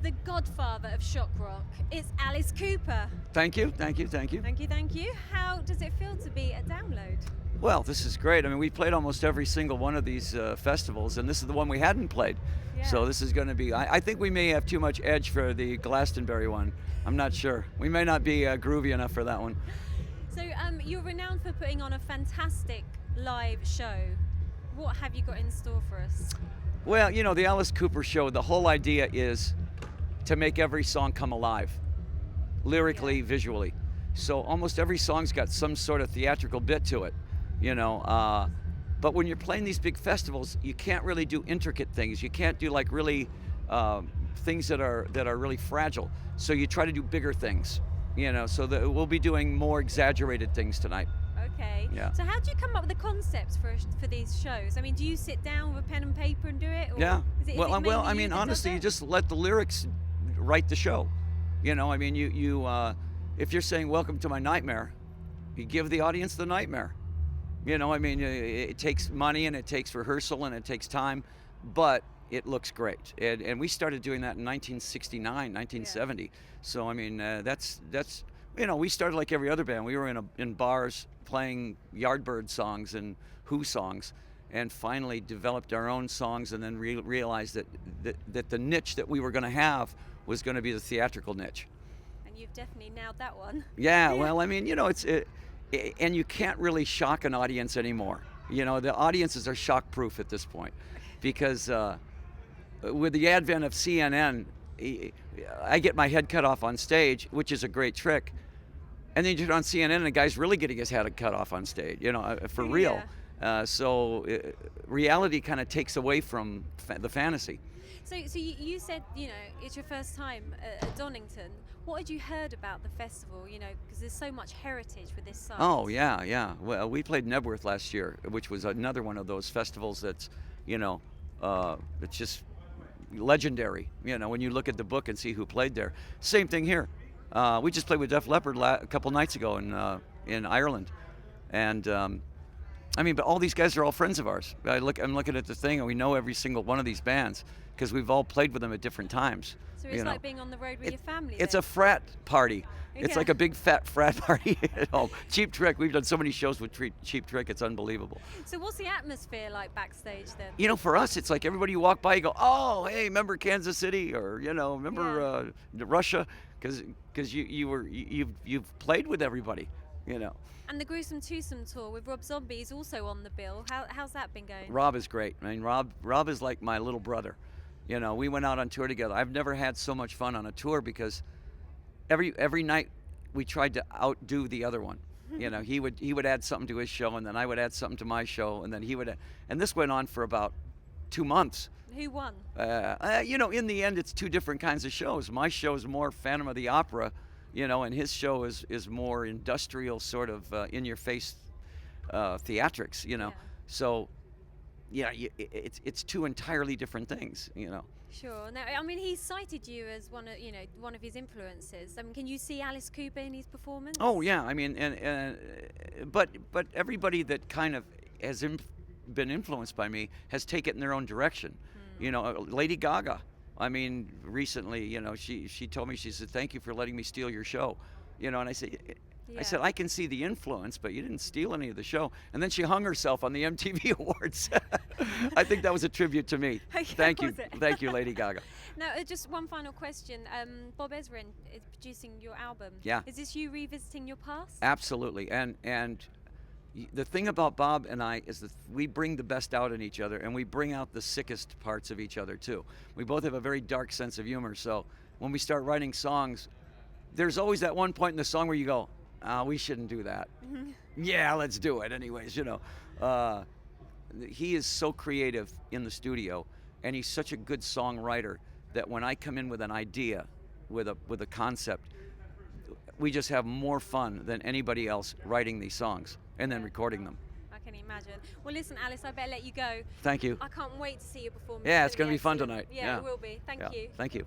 the godfather of shock rock. It's Alice Cooper. Thank you, thank you, thank you. Thank you. How does it feel to be at Download? Well, this is great. I mean, we played almost every single one of these festivals, and this is the one we hadn't played. Yeah. So this is going to be, I think we may have too much edge for the Glastonbury one. I'm not sure. We may not be groovy enough for that one. So you're renowned for putting on a fantastic live show. What have you got in store for us? Well, you know, the Alice Cooper show, the whole idea is to make every song come alive, lyrically, visually. So almost every song's got some sort of theatrical bit to it, you know. But when you're playing these big festivals, you can't really do intricate things. You can't do like really things that are really fragile. So you try to do bigger things, you know. So we'll be doing more exaggerated things tonight. Okay. Yeah. So how do you come up with the concepts for these shows? I mean, do you sit down with a pen and paper and do it? Or Yeah. Is it Well, mainly I you mean, that does honestly, you it? just let the lyrics write the show. You know, I mean, you if you're saying "Welcome to my nightmare," you give the audience the nightmare. You know, I mean, it takes money and it takes rehearsal and it takes time, but it looks great. And we started doing that in 1969, 1970. So I mean, that's you know, we started like every other band. We were in bars playing Yardbird songs and Who songs, and finally developed our own songs, and then realized that the niche that we were going to have was going to be the theatrical niche. And you've definitely nailed that one. Yeah, well, I mean, you know, and you can't really shock an audience anymore. You know, the audiences are shock-proof at this point, because with the advent of CNN, I get my head cut off on stage, which is a great trick. And then you turn on CNN and the guy's really getting his head cut off on stage, you know, for real. So reality kind of takes away from the fantasy. So you said, you know, it's your first time at Donington. What had you heard about the festival, you know, because there's so much heritage with this site? Oh, yeah. Well, we played Nebworth last year, which was another one of those festivals that's, you know, it's just legendary, you know, when you look at the book and see who played there. Same thing here. We just played with Def Leppard a couple nights ago in Ireland, and I mean, but all these guys are all friends of ours. I'm looking at the thing, and we know every single one of these bands because we've all played with them at different times. So it's like being on the road with your family. It's then? a frat party. It's Yeah. like a big fat frat party. You know, Cheap Trick. We've done so many shows with Cheap Trick. It's unbelievable. So what's the atmosphere like backstage then? You know, for us, it's like everybody you walk by, you go, "Oh, hey, remember Kansas City?" Or you know, remember Russia? Because you've played with everybody, you know. And the Gruesome Twosome tour with Rob Zombie is also on the bill. How's that been going? Rob is great. I mean, Rob is like my little brother. You know, we went out on tour together. I've never had so much fun on a tour because every night we tried to outdo the other one. You know, he would add something to his show, and then I would add something to my show, and then he would, and this went on for about 2 months. Who won? You know, in the end, it's two different kinds of shows. My show is more Phantom of the Opera, you know, and his show is more industrial, sort of in-your-face theatrics, you know. Yeah. So, yeah, it's two entirely different things, you know. Sure. Now, I mean, he cited you as one of his influences. I mean, can you see Alice Cooper in his performance? Oh yeah, I mean, but everybody that kind of has been influenced by me has taken it in their own direction. You know, Lady Gaga. I mean, recently, you know, she told me, she said, "Thank you for letting me steal your show," you know, and I said. Yeah. I said, I can see the influence, but you didn't steal any of the show. And then she hung herself on the MTV Awards. I think that was a tribute to me. Thank you. Was it? Thank you, Lady Gaga. Now, just one final question. Bob Ezrin is producing your album. Yeah. Is this you revisiting your past? Absolutely. And the thing about Bob and I is that we bring the best out in each other, and we bring out the sickest parts of each other, too. We both have a very dark sense of humor, so when we start writing songs, there's always that one point in the song where you go, we shouldn't do that. Yeah, let's do it anyways, you know. He is so creative in the studio, and he's such a good songwriter that when I come in with an idea, with a concept, we just have more fun than anybody else writing these songs and then recording them. I can imagine. Well, listen, Alice, I better let you go. Thank you. I can't wait to see your performance. Yeah, it's at going to the be fun Excellent. tonight. Yeah, it will be. Thank you. Thank you.